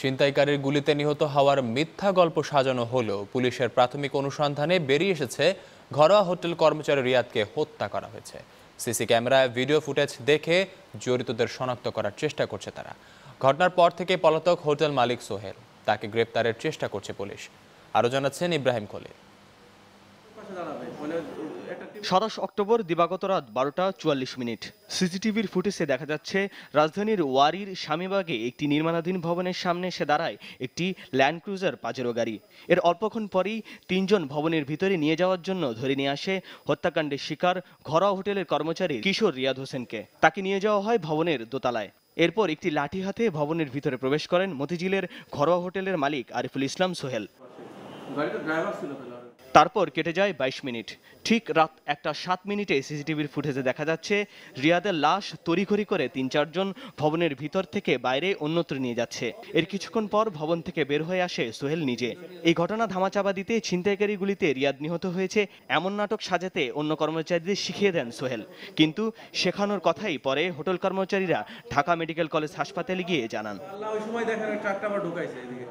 ছিনতাইকারীর গুলিতে নিহত হওয়ার মিথ্যা গল্প সাজানো হলেও পুলিশের প্রাথমিক অনুসন্ধানে বেরিয়ে এসেছে ঘরোয়া হোটেল কর্মচারী রিয়াদকে হত্যা করা হয়েছে। সিসি ক্যামেরায় ভিডিও ফুটেজ দেখে জড়িতদের শনাক্ত করার চেষ্টা করছে তারা। ঘটনার পর থেকে পলাতক হোটেল মালিক সোহেল, তাকে গ্রেপ্তারের চেষ্টা করছে পুলিশ। আরও জানাচ্ছেন ইব্রাহিম খলিল। ২৭ অক্টোবর দিবাগত রাত ১২টা ৪৪ সিসিটিভির ফুটেজে দেখা যাচ্ছে রাজধানীর ওয়ারির স্বামীবাগে একটি নির্মাণাধীন ভবনের সামনে এসে দাঁড়ায় একটি ল্যান্ড ক্রুজার পাজেরো গাড়ি। এর অল্পক্ষণ পরেই ৩ জন ভবনের ভিতরে নিয়ে যাওয়ার জন্য ধরে নিয়ে আসে হত্যাকাণ্ডের শিকার ঘরোয়া হোটেলের কর্মচারী কিশোর রিয়াদ হোসেনকে। তাকে নিয়ে যাওয়া হয় ভবনের দোতলায়। এরপর একটি লাঠি হাতে ভবনের ভিতরে প্রবেশ করেন মতিঝিলের ঘরোয়া হোটেলের মালিক আরিফুল ইসলাম সোহেল। তারপর কেটে যায় ২২ মিনিট। ঠিক রাত ১টা ৭ সিসিটিভির ফুটেজে দেখা যাচ্ছে রিয়াদের লাশ তড়িঘড়ি করে ৩-৪ জন ভবনের ভিতর থেকে বাইরে অন্যত্র নিয়ে যাচ্ছে। এর কিছুক্ষণ পর ভবন থেকে বের হয়ে আসে সোহেল নিজে। এই ঘটনা ধামাচাপা দিতে ছিনতাইকারী গুলিতে রিয়াদ নিহত হয়েছে এমন নাটক সাজাতে অন্য কর্মচারীদের শিখিয়ে দেন সোহেল। কিন্তু শেখানোর কথাই পরে হোটেল কর্মচারীরা ঢাকা মেডিকেল কলেজ হাসপাতালে গিয়ে জানান।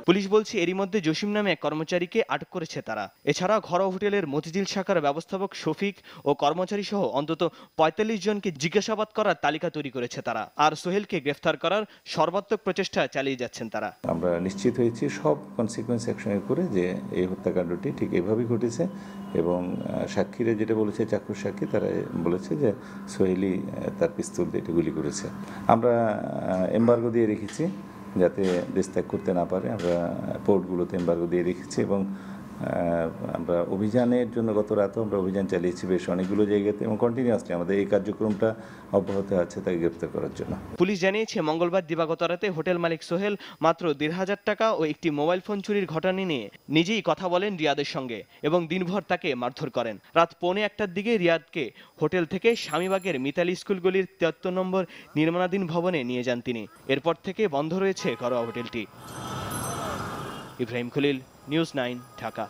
পুলিশ বলছে এরই মধ্যে জসিম নামে এক কর্মচারীকে আটক করেছে তারা। এছাড়া ঘরোয়া হোটেলের মতিঝিল শাখার ব্যবস্থাপক শফিক ও কর্মচারী সহ অন্তত ৪৫ জনকে জিজ্ঞাসাবাদ করার তালিকা তৈরি করেছে তারা। আর সোহেলকে গ্রেফতার করার সর্বাত্মক প্রচেষ্টা চালিয়ে যাচ্ছেন তারা। আমরা নিশ্চিত হয়েছি সব কনসিকুয়েন্স একসঙ্গে করে যে এই হত্যাকাণ্ডটি ঠিক এভাবেই ঘটেছে এবং সাক্ষীরা যেটা বলেছে, চাক্ষুষ সাক্ষী, তারা বলেছে যে সোহেলই তার পিস্তল দিয়ে এটি গুলি করেছে। আমরা এমবার্গো দিয়ে রেখেছি যাতে দেশ ত্যাগ করতে না পারে। আমরা পোর্টগুলোতে এমবার্গো দিয়ে রেখেছি এবং আমরা অভিযানের জন্য গত রাতেও আমরা অভিযান চালিয়েছি বেশ অনেকগুলো জায়গাতে এবং কন্টিনিউয়াসলি আমাদের এই কার্যক্রমটা অব্যাহত আছে তাকে গ্রেপ্তার করার জন্য। পুলিশ জানিয়েছে মঙ্গলবার দিবাগত রাতে হোটেল মালিক সোহেল মাত্র ১৫০০ টাকা ও একটি মোবাইল ফোন চুরির ঘটনা নিয়ে নিজেই কথা বলেন রিয়াদের সঙ্গে এবং দিনভর তাকে মারধর করেন। রাত ১:৩০টার দিকে রিয়াদকে হোটেল থেকে স্বামীবাগের মিতালি স্কুল গলির ৭৩ নম্বর নির্মাণাধীন ভবনে নিয়ে যান তিনি। এরপর থেকে বন্ধ রয়েছে ঘরোয়া হোটেলটি। ইব্রাহিম খলিল, নিউজ 9, ঢাকা।